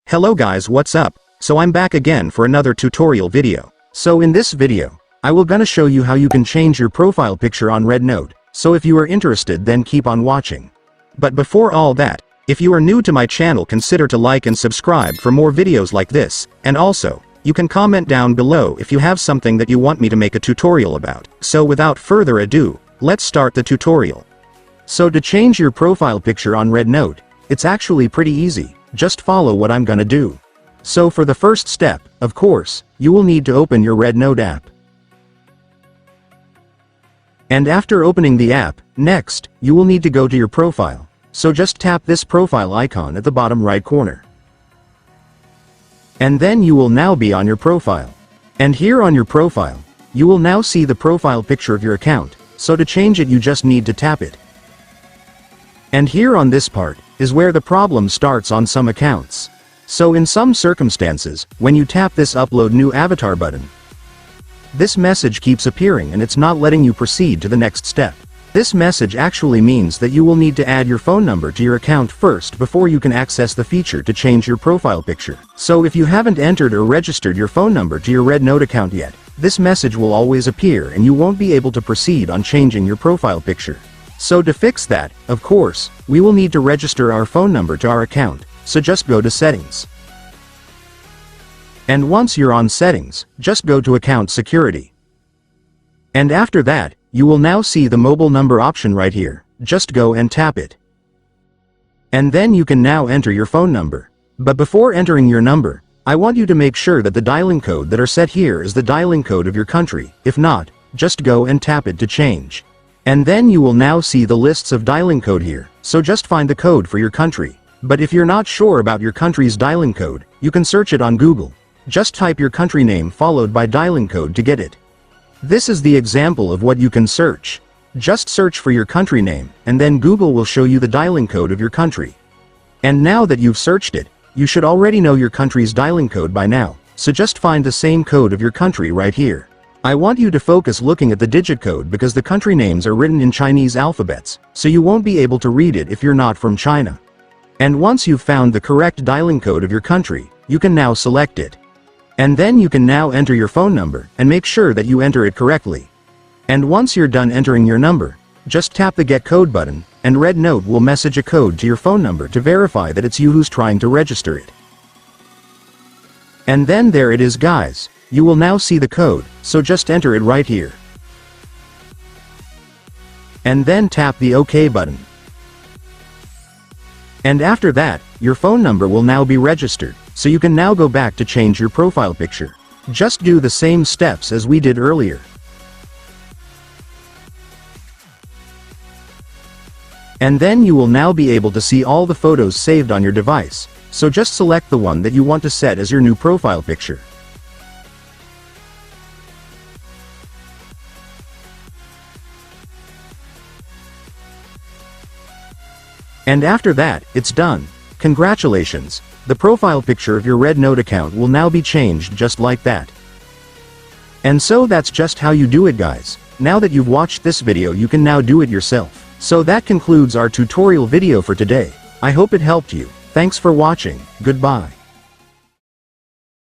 Hello guys, what's up? So I'm back again for another tutorial video. So in this video, I will gonna show you how you can change your profile picture on REDnote, so if you are interested then keep on watching. But before all that, if you are new to my channel consider to like and subscribe for more videos like this, and also, you can comment down below if you have something that you want me to make a tutorial about. So without further ado, let's start the tutorial. So to change your profile picture on REDnote, it's actually pretty easy. Just follow what I'm gonna do. So for the first step, of course, you will need to open your REDnote app. And after opening the app, next, you will need to go to your profile. So just tap this profile icon at the bottom right corner. And then you will now be on your profile. And here on your profile, you will now see the profile picture of your account, so to change it you just need to tap it. And here on this part, is where the problem starts on some accounts. So in some circumstances, when you tap this upload new avatar button, this message keeps appearing and it's not letting you proceed to the next step. This message actually means that you will need to add your phone number to your account first before you can access the feature to change your profile picture. So if you haven't entered or registered your phone number to your REDnote account yet, this message will always appear and you won't be able to proceed on changing your profile picture. So to fix that, of course, we will need to register our phone number to our account, so just go to Settings. And once you're on Settings, just go to Account Security. And after that, you will now see the mobile number option right here, just go and tap it. And then you can now enter your phone number. But before entering your number, I want you to make sure that the dialing code that are set here is the dialing code of your country. If not, just go and tap it to change. And then you will now see the lists of dialing code here, so just find the code for your country. But if you're not sure about your country's dialing code, you can search it on Google. Just type your country name followed by dialing code to get it. This is the example of what you can search. Just search for your country name, and then Google will show you the dialing code of your country. And now that you've searched it, you should already know your country's dialing code by now, so just find the same code of your country right here. I want you to focus looking at the digit code because the country names are written in Chinese alphabets, so you won't be able to read it if you're not from China. And once you've found the correct dialing code of your country, you can now select it. And then you can now enter your phone number and make sure that you enter it correctly. And once you're done entering your number, just tap the Get Code button, and REDnote will message a code to your phone number to verify that it's you who's trying to register it. And then there it is guys. You will now see the code, so just enter it right here. And then tap the OK button. And after that, your phone number will now be registered, so you can now go back to change your profile picture. Just do the same steps as we did earlier. And then you will now be able to see all the photos saved on your device, so just select the one that you want to set as your new profile picture. And after that, it's done. Congratulations! The profile picture of your REDnote account will now be changed just like that. And so that's just how you do it guys. Now that you've watched this video you can now do it yourself. So that concludes our tutorial video for today. I hope it helped you. Thanks for watching. Goodbye.